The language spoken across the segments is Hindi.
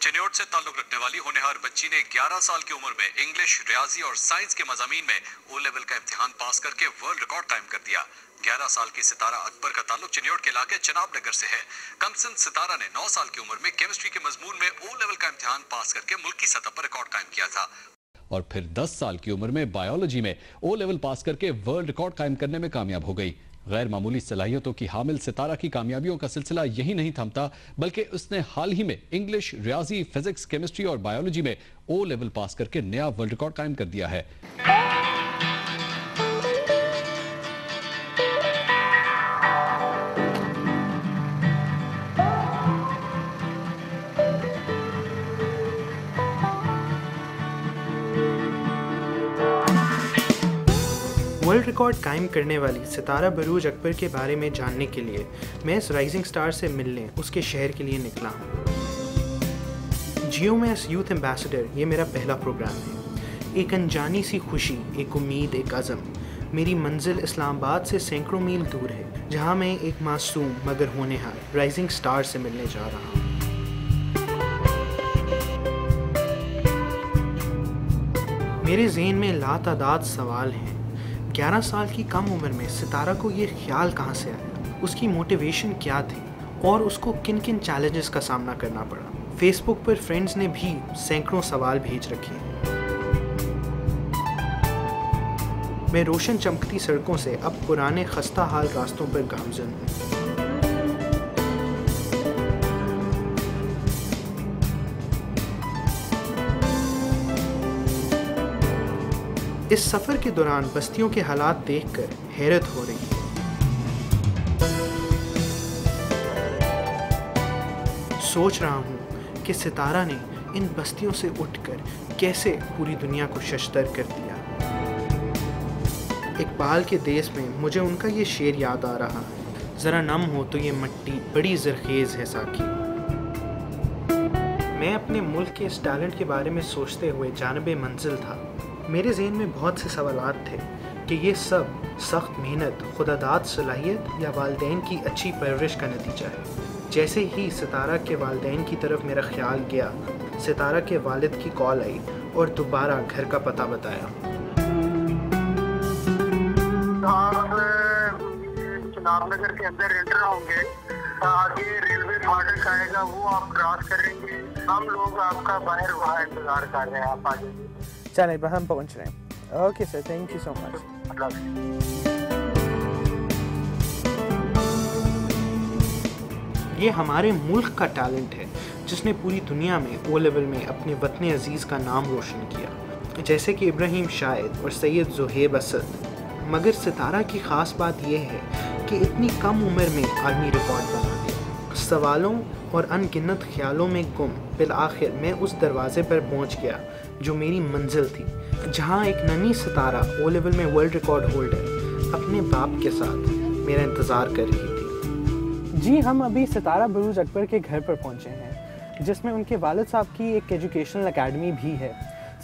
चिन्योट से ताल्लुक रखने वाली होनहार बच्ची ने 11 साल की उम्र में इंग्लिश, रियाजी और साइंस के मजामीन में ओ लेवल का इम्तिहान पास करके वर्ल्ड रिकॉर्ड कायम कर दिया। 11 साल की सितारा अकबर का ताल्लुक चिन्योट के इलाके चनाब नगर से है। कमसिन सितारा ने 9 साल की उम्र में केमिस्ट्री के मजमून में ओ लेवल का इम्तिहान पास करके मुल्की सतह पर रिकॉर्ड कायम किया था और फिर 10 साल की उम्र में बायोलॉजी में ओ लेवल पास करके वर्ल्ड रिकॉर्ड कायम करने में कामयाब हो गई। गैर मामूली सलाहियतों की हामिल सितारा की कामयाबियों का सिलसिला यही नहीं थमता, बल्कि उसने हाल ही में इंग्लिश, रियाजी, फिजिक्स, केमिस्ट्री और बायोलॉजी में ओ लेवल पास करके नया वर्ल्ड रिकॉर्ड कायम कर दिया है। वर्ल्ड रिकॉर्ड कायम करने वाली सितारा बरूज अकबर के बारे में जानने के लिए मैं इस राइजिंग स्टार से मिलने उसके शहर के लिए निकला हूँ। जियो में एस यूथ एम्बेसडर ये मेरा पहला प्रोग्राम है। एक अनजानी सी खुशी, एक उम्मीद, एक अज़म। मेरी मंजिल इस्लामाबाद से सैकड़ों मील दूर है, जहाँ मैं एक मासूम मगर होनहार राइजिंग स्टार से मिलने जा रहा हूँ। मेरे ज़हन में लातादाद सवाल हैं। 11 साल की कम उम्र में सितारा को ये ख्याल कहाँ से आया, उसकी मोटिवेशन क्या थी और उसको किन किन चैलेंजेस का सामना करना पड़ा। फेसबुक पर फ्रेंड्स ने भी सैकड़ों सवाल भेज रखे हैं। मैं रोशन चमकती सड़कों से अब पुराने खस्ता हाल रास्तों पर गामज़न हूँ। इस सफ़र के दौरान बस्तियों के हालात देखकर हैरत हो रही है। सोच रहा हूँ कि सितारा ने इन बस्तियों से उठकर कैसे पूरी दुनिया को शशदर कर दिया। इकबाल के देश में मुझे उनका ये शेर याद आ रहा है, ज़रा नम हो तो ये मिट्टी बड़ी ज़रखेज़ है साकी। मैं अपने मुल्क के इस टैलेंट के बारे में सोचते हुए जानिबे मंजिल था। मेरे ज़हन में बहुत से सवालात थे कि ये सब सख्त मेहनत, खुदादाद सलाहियत या वालिदैन की अच्छी परवरिश का नतीजा है। जैसे ही सितारा के वालिदैन की तरफ मेरा ख्याल गया, सितारा के वालिद की कॉल आई और दोबारा घर का पता बताया। चनाब नगर के अंदर एंटर होंगे, आगे रेलवे फाटक आएगा, वो आप क्रॉस करेंगे। हम लोग आपका बाहर वहाँ इंतजार कर रहे हैं, आप आ जाइए। चलें, पर हम पहुंच रहे हैं। Okay sir, thank you so much. ये हमारे मुल्क का टैलेंट है जिसने पूरी दुनिया में ओ लेवल में अपने वतन अजीज़ का नाम रोशन किया, जैसे कि इब्राहिम शाहिद और सैयद ज़ुहैब असद। मगर सितारा की ख़ास बात यह है कि इतनी कम उम्र में आलमी रिकॉर्ड बना दिया। सवालों और अनगिनत ख्यालों में गुम बिल-आखिर मैं उस दरवाज़े पर पहुंच गया जो मेरी मंजिल थी, जहां एक नन्ही सितारा ओ लेवल में वर्ल्ड रिकॉर्ड होल्डर अपने बाप के साथ मेरा इंतज़ार कर रही थी। जी, हम अभी सितारा बरूज अकबर के घर पर पहुंचे हैं, जिसमें उनके वालिद साहब की एक एजुकेशनल अकेडमी भी है।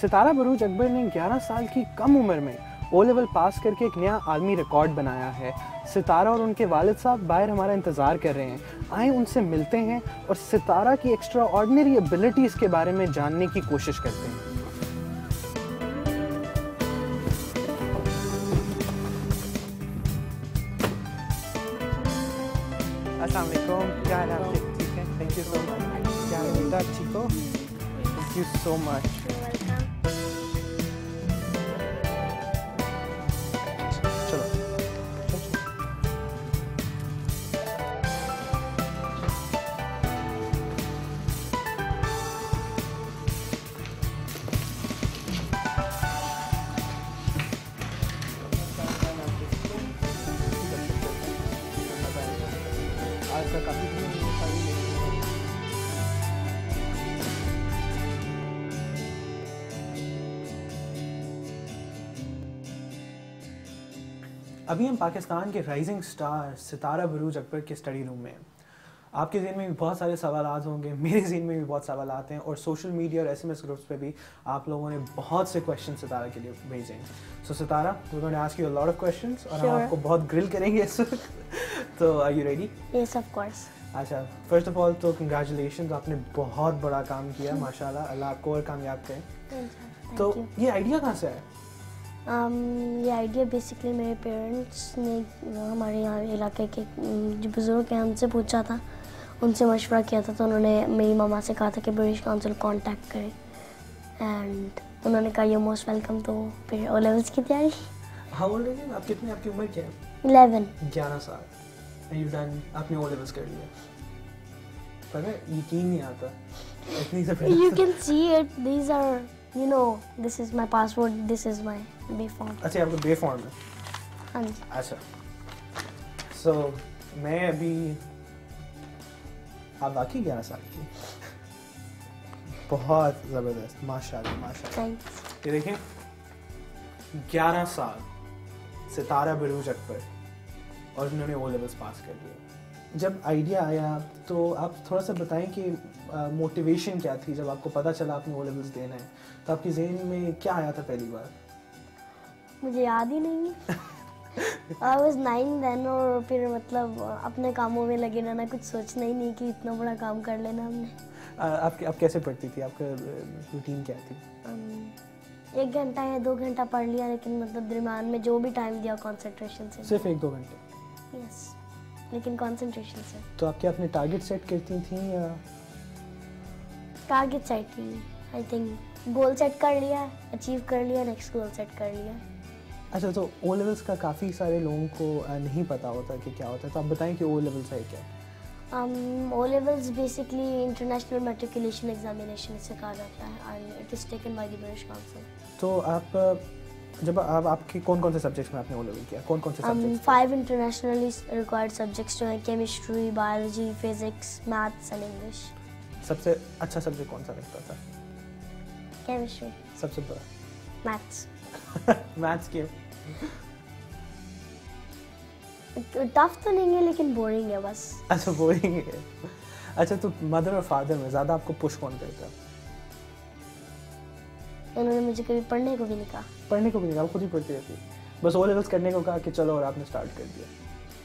सितारा बरूज अकबर ने 11 साल की कम उम्र में ओ लेवल पास करके एक नया आलमी रिकॉर्ड बनाया है। सितारा और उनके वालिद साहब बाहर हमारा इंतज़ार कर रहे हैं। आए उनसे मिलते हैं और सितारा की एक्स्ट्रा ऑर्डिनरी एबिलिटीज़ के बारे में जानने की कोशिश करते हैं। अस्सलाम वालेकुम, क्या हाल है आपके? ठीक है, थैंक यू सो मच। क्या है बेटा, ठीक हो? Thank you so much. अभी हम पाकिस्तान के राइजिंग स्टार सितारा बरूज अकबर के स्टडी रूम में हैं। आपके ज़हन में भी बहुत सारे सवालात होंगे, मेरे ज़हन में भी बहुत सवालात हैं, और सोशल मीडिया और SMS ग्रुप्स पे भी आप लोगों ने बहुत से क्वेश्चन सितारा के लिए भेजे हैं। So Sitara, we are going to ask you a lot of questions और हम आपको बहुत ग्रिल करेंगे इस वक्त। तो are you ready? Yes, of course. अच्छा, फर्स्ट ऑफ ऑल तो कंग्रेचुलेशन, आपने बहुत बड़ा काम किया माशाल्लाह, अल्लाह आपको और कामयाब करे। तो ये आइडिया कहाँ से आया? ये आइडिया बेसिकली मेरे पेरेंट्स ने हमारे यहाँ इलाके के जो बुज़ुर्ग हैं उनसे पूछा था, उनसे मशवरा किया था, तो उन्होंने मेरी मामा से कहा था कि ब्रिटिश काउंसिल कांटेक्ट करें एंड उन्होंने कहा यू मोस्ट वेलकम। तो फिर ओ लेवल्स की तैयारी। How old are you? आप कितने, आपकी उम्र क्या है? 11। 11 साल। एंड यू डन, आपने ओ लेवल्स कर लिया। पर यकीन नहीं आता इतनी सब। You can see it. These are, you know, this is my password. This is my B form. अच्छा, आपका बे फॉर्म है। हाँ जी। अच्छा, सो मैं अभी, आप वाकई 11 साल की, बहुत ज़बरदस्त, माशाल्लाह माशाल्लाह। Thanks. ये देखें, 11 साल, सितारा बिरूज अकबर, और उन्होंने ओ लेवल्स पास कर लिया। जब आइडिया आया तो आप थोड़ा सा बताएं कि मोटिवेशन क्या थी जब आपको पता चला आपने ओ लेवल्स देना है, तो आपके ज़हन में क्या आया था पहली बार? मुझे याद ही नहीं है। I was 9 then, और फिर मतलब अपने कामों में लगे रहना, कुछ सोचना ही नहीं कि इतना बड़ा काम कर लेना हमने। आप कैसे पढ़ती थी? आपका रूटीन क्या थी? 1 घंटा या 2 घंटा पढ़ लिया, लेकिन मतलब दरम्यान में जो भी टाइम दिया कंसंट्रेशन से। सिर्फ 1-2 घंटे? यस, लेकिन कंसंट्रेशन से। तो आप क्या अपने टारगेट सेट करती थी या? Target set he, I think goal set कर लिया, अचीव कर लिया, नेक्स्ट गोल सेट कर लिया। अच्छा, तो ओ लेवल्स का काफ़ी सारे लोगों को नहीं पता होता कि क्या होता है, तो आप बताएं कि ओ लेवल्स है क्या? O levels basically international matriculation examination इसे कहा जाता है and it is taken by the British Council. तो आप जब आपके कौन कौन से सब्जेक्ट्स में आपने ओ लेवल किया, कौन कौन से सब्जेक्ट्स? 5 internationally required subjects जो हैं chemistry, biology, physics, maths and English. सबसे अच्छा सब्जेक्ट कौन सा लगता था? Chemistry, सबसे बुरा? maths. मैथ्स क्यों? टफ तो नहीं है लेकिन बोरिंग है बस। अच्छा, बोरिंग है। अच्छा, तो मदर और फादर में ज़्यादा आपको पुश कौन करता? उन्होंने मुझे कभी पढ़ने को भी नहीं कहा। पढ़ने को भी नहीं कहा, खुद ही पढ़ती रहती, बस ओ लेवल्स करने को कहा कि चलो, और आपने स्टार्ट कर दिया।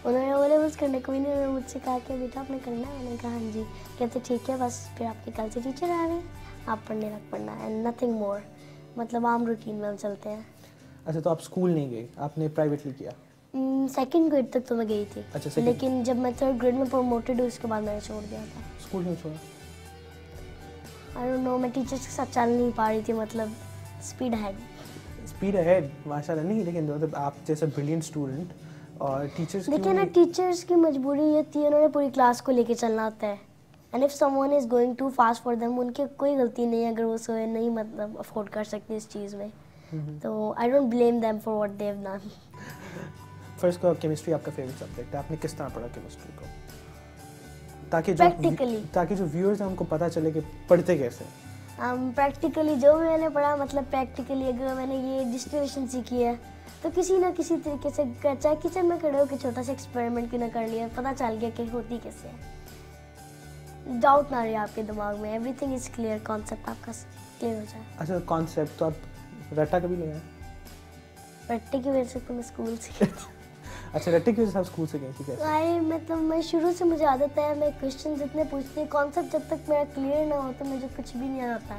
उन्होंने ओ लेवल्स करने को भी नहीं, उन्होंने मुझसे कहा कि बेटा आपने करना है। मैंने कहा हाँ जी। कहते ठीक है, बस फिर आपके कल से टीचर आ रहे हैं, आप पढ़ने लग पड़ना एंड नथिंग मोर, मतलब आम रूटीन में हम चलते हैं। अच्छा, तो आप स्कूल नहीं गए, आपने प्राइवेटली किया? 2nd ग्रेड तक तो मैं गई थी। अच्छा, second। लेकिन जब मैं 3rd ग्रेड में प्रमोटेड हुई उसके बाद मैंने छोड़ दिया था। स्कूल क्यों छोड़ा? आई डोंट नो, मैं टीचर्स के साथ चल नहीं पा रही थी, मतलब स्पीड अहेड। स्पीड अहेड, माशाल्लाह। नहीं, लेकिन मतलब आप जैसे ब्रिलियंट स्टूडेंट और टीचर्स देखिए ना, टीचर्स की मजबूरी ये थी, उन्होंने पूरी क्लास को लेके चलना होता है and if someone is going too fast for them, उनकी कोई गलती नहीं है अगर वो सोए नहीं मतलब अफोर्ड कर सकते इस चीज़ में, तो I don't blame them for what they have done. First का केमिस्ट्री आपका फेवरेट सब्जेक्ट है, आपने किस तरह पढ़ा केमिस्ट्री को, ताकि जो व्यूअर्स हैं उनको पता चले कि पढ़ते कैसे? प्रैक्टिकली जो भी मैंने पढ़ा, मतलब प्रैक्टिकली अगर मैंने ये डिस्टिलेशन सीखी है तो किसी ना किसी तरीके से, चाहे किचन में खड़े होकर छोटा सा एक्सपेरिमेंट क्यों ना कर लिया, पता चल गया कि होती कैसे है। डाउट ना रहे आपके दिमाग में, एवरीथिंग इज क्लियर, कॉन्सेप्ट आपका क्लियर हो जाए। अच्छा, कॉन्सेप्ट तो आप रट्टा कभी लगाया? रट्टे की वजह से तो मैं स्कूल से गई थी। अच्छा, रट्टे की वजह से आप स्कूल से गई थी? कैसे? मतलब मैं शुरू से, मुझे आदत है, मैं क्वेश्चन जितने पूछती हूँ, कॉन्सेप्ट जब तक मेरा क्लियर ना हो तो मुझे कुछ भी नहीं आता।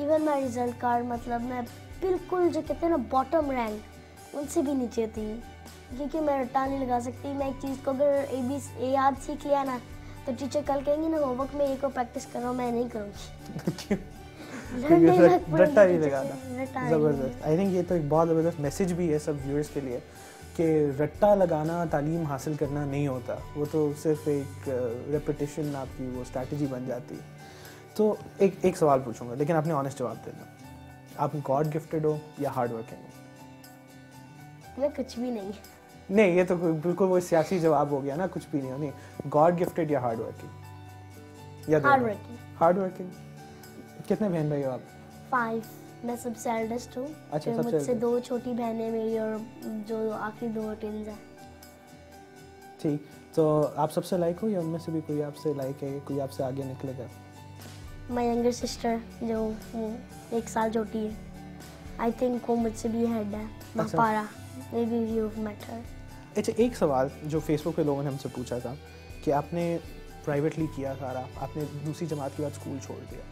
इवन माई रिजल्ट कार्ड, मतलब मैं बिल्कुल जो कहते हैं ना बॉटम रैंक, उनसे भी नीचे थी, क्योंकि मैं रट्टा नहीं लगा सकती। मैं एक चीज़ को अगर ए याद सीख लिया ना तो टीचर कल कहेंगे ना होमवर्क में ए को प्रैक्टिस करो, मैं नहीं करूँगी। रट्टा नहीं लगाना, ज़बरदस्त। आई थिंक ये तो एक बहुत ज़बरदस्त मैसेज भी है सब व्यूअर्स के लिए कि रट्टा लगाना तालीम हासिल करना नहीं होता, वो तो सिर्फ एक रेपिटेशन आपकी वो स्ट्रैटेजी बन जाती है। तो एक सवाल पूछूंगा, लेकिन आपने ऑनेस्ट जवाब देना। आप गॉड गिफ्टेड हो या हार्ड वर्किंग हो? मैं कुछ भी नहीं। नहीं, ये तो बिल्कुल वो सियासी जवाब हो गया ना, कुछ भी नहीं हो। नहीं, गॉड गिफ्टेड या हार्ड वर्किंग? या हार्ड वर्किंग। Hard working. कितने बहन भाई हो आप? 5। मैं सबसे एल्डेस्ट हूँ। अच्छा, फिर मुझसे 2 छोटी बहनें मेरी और जो आखिरी 2 ट्विन्स हैं। ठीक, तो आप सबसे लाइक हो या उनमें से भी कोई आपसे लाइक है, कोई आपसे आगे निकलेगा? माय यंगर सिस्टर जो 1 साल छोटी है, आई थिंक वो मुझसे भी हेड है। अच्छा। पारा, maybe you have met her. अच्छा, एक सवाल जो फेसबुक पे लोगों ने हमसे पूछा था कि आपने प्राइवेटली किया सारा, आपने दूसरी जमात के बाद स्कूल छोड़ दिया,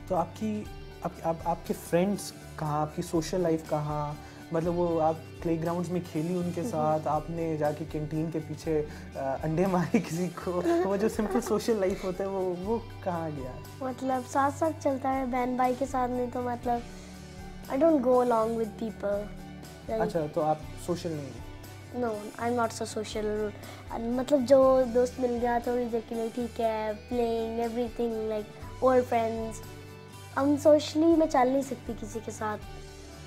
तो आपके फ्रेंड्स कहाँ, आपकी सोशल लाइफ कहाँ, मतलब वो आप प्लेग्राउंड्स में खेली उनके साथ, आपने जाके कैंटीन के पीछे अंडे मारे किसी को, वो जो सिंपल सोशल लाइफ होता है वो कहाँ गया? मतलब साथ साथ चलता है बहन भाई के साथ, नहीं तो मतलब I don't go along with people. अच्छा, तो आप सोशल नहीं? No, I am not so social. मतलब जो दोस्त मिल गया थोड़ी देर के लिए ठीक है, playing everything like old friends. हम सोशली मैं चल नहीं सकती किसी के साथ।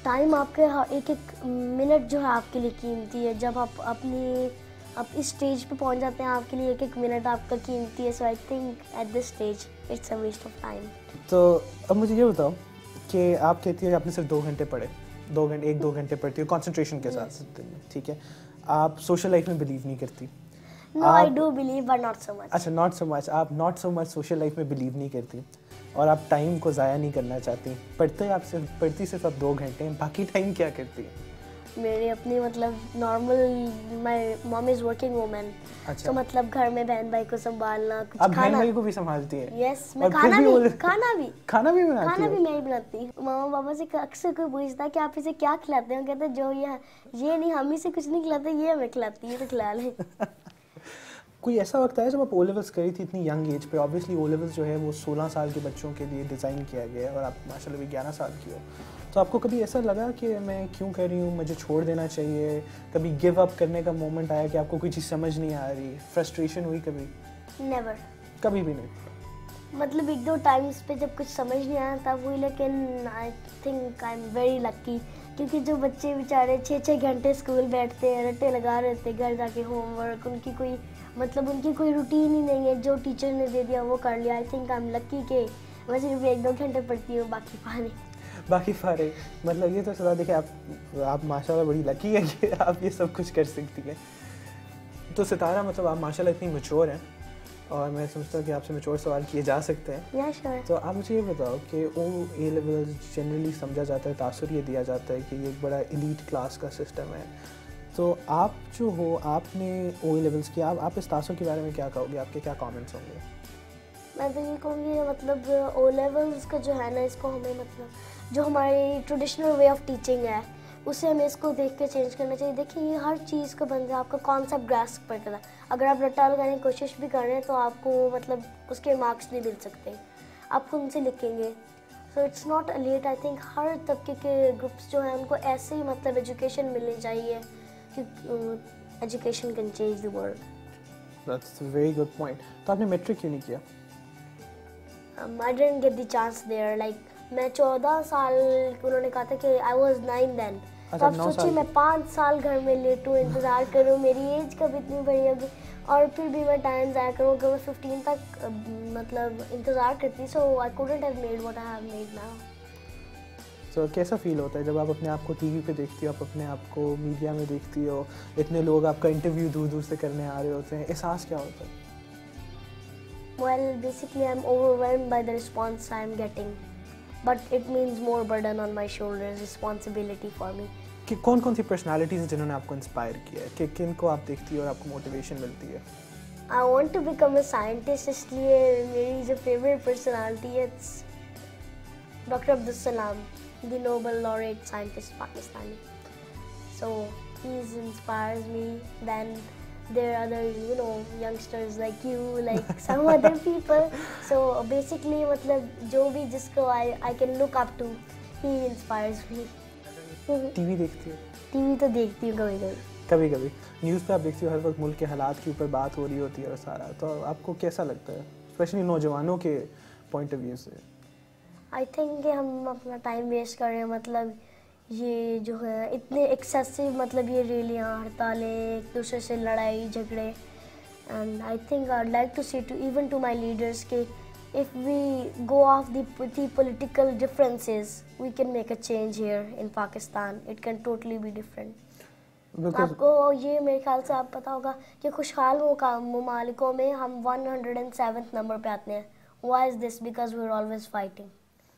टाइम आपके एक एक मिनट जो है आपके लिए कीमती है। जब आप इस स्टेज पे पहुंच जाते हैं, आपके लिए एक एक मिनट आपका कीमती है। So I think at this stage it's a waste of time. तो अब मुझे ये बताओ कि आप कहती हो कि आपने सिर्फ 2 घंटे पढ़े, 2 घंटे पढ़ती हो कंसंट्रेशन के साथ, ठीक है, आप सोशल लाइफ में बिलीव नहीं करती? No, I do believe but not so much. अच्छा, नॉट सो मच, आप not so much social life में बिलीव नहीं करती और आप टाइम को ज़ाया नहीं करना चाहती। पढ़ती सिर्फ आप 2 घंटे हैं, बाकी टाइम क्या करती है? मेरी अपनी मतलब normal, my mom is working woman. अच्छा। तो मतलब घर में बहन भाई को संभालना, कुछ आप बहन खाना। भाई को भी संभालती है? यस, मैं और फिर खाना भी भी वो- खाना भी खाना भी बनाती खाना हो? भी मैं ही बनाती हूँ। मामा पापा से अक्सर कोई पूछता है कि आप इसे क्या खिलाते हो, कहते हैं जो ये नहीं, हम इसे कुछ नहीं खिलाते, ये हमें खिलाती है, तो खिला ले। कोई ऐसा वक्त आया जब आप ओ लेवल्स करी थी इतनी यंग एज पे? ऑब्वियसली ओ लेवल्स जो है वो 16 साल के बच्चों के लिए डिज़ाइन किया गया है और आप माशाल्लाह भी 11 साल की हो, तो आपको कभी ऐसा लगा कि मैं क्यों कर रही हूँ, मुझे छोड़ देना चाहिए? कभी गिव अप करने का मोमेंट आया कि आपको कोई चीज़ समझ नहीं आ रही, फ्रस्ट्रेशन हुई कभी? नेवर। कभी भी नहीं? मतलब 1-2 टाइम्स पे जब कुछ समझ नहीं आया तब हुई, लेकिन आई think I am very lucky, क्योंकि जो बच्चे बेचारे 6-6 घंटे स्कूल बैठते हैं, रट्टे लगा रहे थे, घर जाके होमवर्क, उनकी कोई रूटीन ही नहीं है, जो टीचर ने दे दिया वो कर लिया। आई थिंक आई एम लकी कि मैं सिर्फ 1-2 घंटे पढ़ती हूँ, बाकी फारे। मतलब ये तो सदा देखिए, आप माशाल्लाह बड़ी लकी है कि आप ये सब कुछ कर सकती हैं। तो सितारा, मतलब आप माशाल्लाह इतनी मैच्योर हैं और मैं समझता हूँ कि आपसे मैच्योर सवाल किए जा सकते हैं। या श्योर। तो आप मुझे ये बताओ कि ए लेवल जनरली समझा जाता है, तासुर ये दिया जाता है कि ये एक बड़ा एलीट क्लास का सिस्टम है, तो आप जो हो, आपने ओ लेवल्स किया, आप इस तासुर के बारे में क्या कहोगे? आपके क्या कमेंट्स होंगे? मैं तो ये कहूँगी मतलब ओ लेवल्स का जो है ना, इसको हमें मतलब जो हमारी ट्रेडिशनल वे ऑफ टीचिंग है उसे हमें इसको देख के चेंज करना चाहिए। देखिए, ये हर चीज़ का बंदा आपका कॉन्सेप्ट ग्रास्प करता है। अगर आप रट्टा लगाने की कोशिश भी कर रहे हैं तो आपको मतलब उसके मार्क्स नहीं मिल सकते, आप खुद से लिखेंगे। So it's not a late. I think हर तबके के ग्रुप्स जो हैं उनको ऐसे ही मतलब एजुकेशन मिलनी चाहिए, क्योंकि education can change the world. That's a very good point. तो आपने मैट्रिक क्यों नहीं किया? I didn't get the chance there. Like मैं 14 साल, उन्होंने कहा था कि I was 9 then. तो अब सोचिए मैं 5 साल घर में लेटूँ, इंतज़ार करूँ, मेरी एज कब इतनी बड़ी होगी और फिर भी मैं टाइम ज़ाया करूँ। अगर मैं 15 तक मतलब इंतज़ार करती, so I couldn't have made what I have made now. तो कैसा फील होता है जब आप अपने आप को टीवी पे देखती हो, आप अपने आप को मीडिया में देखती हो, इतने लोग आपका इंटरव्यू दूर दूर से करने आ रहे होते हैं, एहसास क्या होता है? Well, basically I'm overwhelmed by the response I'm getting, but it means more burden on my shoulders, responsibility for me. कि कौन कौन सी पर्सनालिटीज़ हैं जिन्होंने आपको इंस्पायर किया है, कि किन को आप देखती हो और आपको मोटिवेशन मिलती है? I want to become a scientist, इसलिए मेरी जो favorite personality है it's Dr. Abdul Salam, the Nobel laureate scientist Pakistani. So he inspires me. Then there are other youngsters like you, like some other people. So basically मतलब जो भी जिसको I can look up to, he inspires me. TV देखती हो? टीवी तो देखती हूँ कभी कभी। न्यूज़ पे आप देखती हो, हर वक्त मुल्क के हालात के ऊपर बात हो रही होती है और सारा, तो आपको कैसा लगता है, स्पेशली नौजवानों के पॉइंट ऑफ व्यू से? आई थिंक कि हम अपना टाइम वेस्ट कर रहे हैं। मतलब ये जो है इतने एक्सेसिव, मतलब ये रैलियाँ, हड़तालें, एक दूसरे से लड़ाई झगड़े। And I think I like to say to even to my leaders के if we go off the political differences, we can make a change here in Pakistan. It can totally be different. आपको ये मेरे ख्याल से आप पता होगा कि खुशहाल ममालिकों में हम 107th नंबर पे आते हैं. Why is this? Because we're always fighting.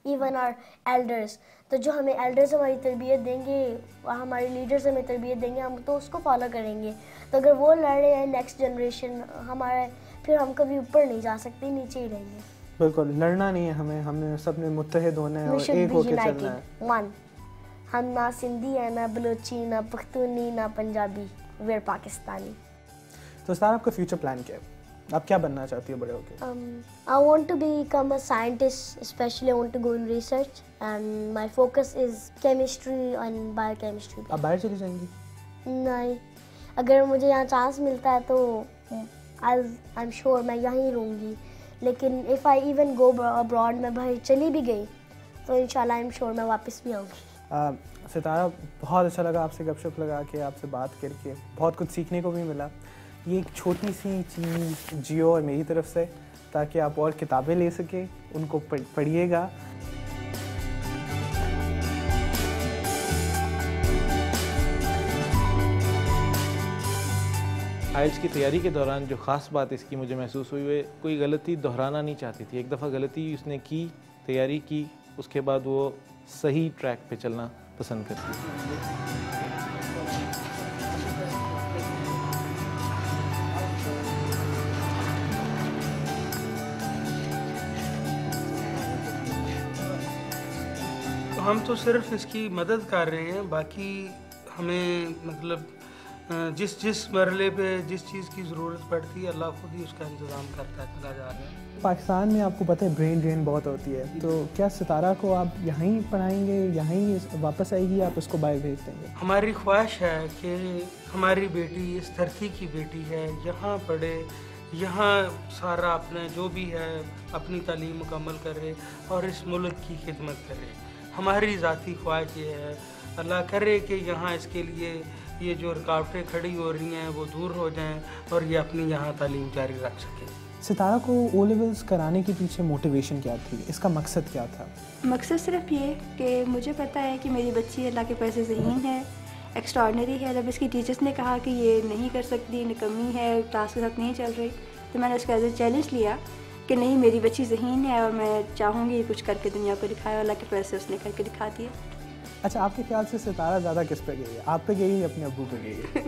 Even our elders. तो जो हमें एल्डर्स हमारी तरबियत देंगे, हमारे लीडर्स हमें तरबियत देंगे, हम तो उसको फॉलो करेंगे। तो अगर वो लड़ रहे हैं नेक्स्ट जनरेशन हमारे, फिर हम कभी ऊपर नहीं जा सकते, नीचे ही रहेंगे। बिल्कुल, लड़ना नहीं है हमें सब ने मुत्तहिद होना है और एक होकर चलना है। वन, हम ना सिंधी है, ना बलोची, ना पख्तूनी, ना पंजाबी, वी आर पाकिस्तानी। तो सर आपका फ्यूचर प्लान क्या है? आप क्या बनना चाहती हो बड़े होकर? I want to become a scientist, especially I want to go in research and my focus is chemistry and biochemistry. आप बाहर चली जाएंगी? नहीं, अगर मुझे यहाँ चांस मिलता है तो I'm sure मैं यहीं रहूँगी, लेकिन if I even go abroad, मैं बाहर चली भी गई तो इंशाल्लाह I'm sure मैं वापस भी आऊँगी। सितारा, बहुत अच्छा लगा आपसे गपशप लगा के, आपसे बात करके बहुत कुछ सीखने को भी मिला। ये एक छोटी सी चीज़ जियो और मेरी तरफ से, ताकि आप और किताबें ले सकें, उनको पढ़िएगा। आइल्स की तैयारी के दौरान जो ख़ास बात इसकी मुझे महसूस हुई है, कोई गलती दोहराना नहीं चाहती थी। एक दफ़ा गलती उसने की, तैयारी की, उसके बाद वो सही ट्रैक पे चलना पसंद करती थी। हम तो सिर्फ इसकी मदद कर रहे हैं, बाकी हमें मतलब जिस मरहले पे जिस चीज़ की ज़रूरत पड़ती है अल्लाह खुद ही उसका इंतज़ाम करता है, चला जा रहा है। पाकिस्तान में आपको पता है ब्रेन ड्रेन बहुत होती है, तो क्या सितारा को आप यहीं पढ़ाएंगे, यहीं वापस आएगी, आप उसको बाहर भेज देंगे? हमारी ख्वाहिश है कि हमारी बेटी इस धरती की बेटी है, यहाँ पढ़े, यहाँ सारा अपने जो भी है अपनी तालीम मुकम्मल करे और इस मुल्क की खिदमत करे। हमारी ज़ाती ख्वाहिश ये है, अल्लाह करे कि यहाँ इसके लिए ये जो रुकावटें खड़ी हो रही हैं वो दूर हो जाएं और ये अपनी यहाँ तालीम जारी रख सके। सितारा को ओ लेवल्स कराने के पीछे मोटिवेशन क्या थी, इसका मकसद क्या था? मकसद सिर्फ ये कि मुझे पता है कि मेरी बच्ची अल्लाह के पैसे ज़हीन है, एक्स्ट्राऑर्डिनरी है। जब इसकी टीचर्स ने कहा कि ये नहीं कर सकती, निकम्मी है, क्लास के साथ नहीं चल रही, तो मैंने उसका एज ए चैलेंज लिया कि नहीं, मेरी बच्ची ज़हीन है और मैं चाहूँगी कुछ करके दुनिया को दिखाए। अल्लाह के पैसे उसने करके दिखा दिए। अच्छा, आपके ख्याल से सितारा ज़्यादा किस पे गई है, आप पे गई है या अपने अब्बू पे गई है?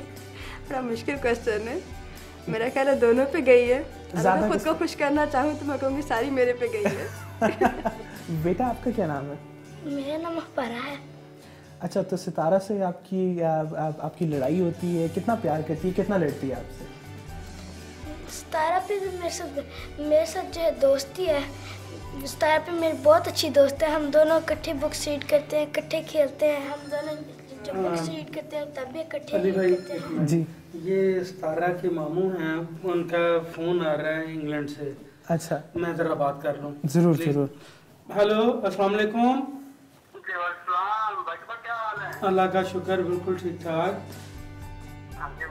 बड़ा मुश्किल क्वेश्चन है, मेरा ख्याल है दोनों पे गई है। अगर मैं खुद को खुश करना चाहूँ तो मैं कहूँगी सारी मेरे पे गई है। बेटा, आपका क्या नाम है? मेरा नाम अखबारा है। अच्छा, तो सितारा से आपकी लड़ाई होती है, कितना प्यार करती है, कितना लड़ती है आपसे? सितारा पे तो मेरे साथ जो है दोस्ती है। सितारा पे मेरी बहुत अच्छी दोस्त है, हम दोनों इकट्ठे बुक्स रीड करते हैं, इकट्ठे खेलते हैं, हम दोनों जब बुक्स रीड करते हैं तब भी इकट्ठे करते हैं। जी, ये सितारा के मामू हैं, उनका फ़ोन आ रहा है इंग्लैंड से। अच्छा, मैं ज़रा बात कर लूँ? ज़रूर ज़रूर। हेलो, अस्सलाम वालेकुम। भाई क्या हाल है? अल्लाह का शुक्र, बिल्कुल ठीक ठाक।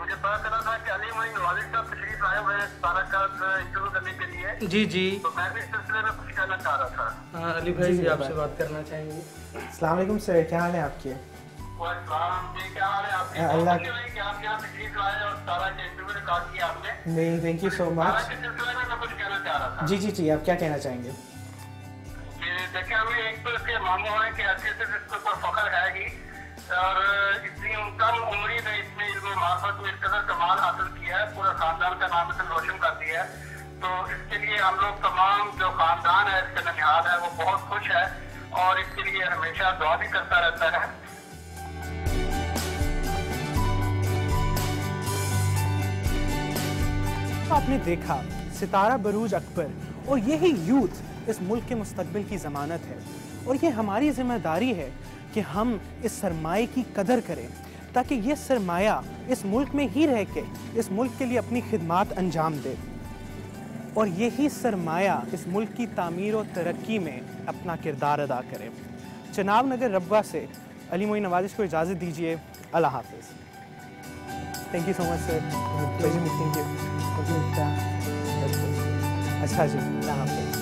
मुझे पता चला था कि अली मोइन नवाज़ साहब तशरीफ आए हुए हैं सितारा का इंटरव्यू करने के लिए। जी जी, तो मैं भी इस सिलसिले में कुछ कहना चाह रहा था। हाँ, अली भाई जी आपसे बात करना चाहेंगे। अस्सलाम वालेकुम सर, क्या हाल है आपके? जी, क्या हाल है आपके? अल्लाह कि आप यहाँ तशरीफ लाए और सारा के इंटरव्यू रिकॉर्ड किया आपने। नहीं, थैंक यू सो मच। के सिलसिले में मैं कुछ कहना चाह रहा था। जी जी जी, आप क्या कहना चाहेंगे? देखिए, हमें एक तो इसके मामू है कि अच्छे से इसके ऊपर फख्र है ही, और इतनी कम उम्र में इतने इल्म मार्फत में इस कदर कमाल हासिल किया है, पूरा खानदान का नाम इसने रोशन कर दिया है। तो इसके लिए हम लोग तमाम जो खानदान है इसका ननिहाल है वो बहुत खुश है और इसके लिए हमेशा दुआ भी करता रहता है। आपने देखा सितारा बरूज अकबर, और यही यूथ इस मुल्क के मुस्तकबिल की ज़मानत है, और ये हमारी जिम्मेदारी है कि हम इस सरमाए की कदर करें, ताकि ये सरमाया इस मुल्क में ही रह के इस मुल्क के लिए अपनी खिदमात अंजाम दे, और यही सरमाया इस मुल्क की तामीर और तरक्की में अपना किरदार अदा करे। चनाब नगर रब्वा से अली मोइन नवाज़ को इजाज़त दीजिए। अल्लाह हाफ़िज़। Thank you so much sir, pleasure meeting you. अच्छा जी, अल्लाह हाफ़िज़।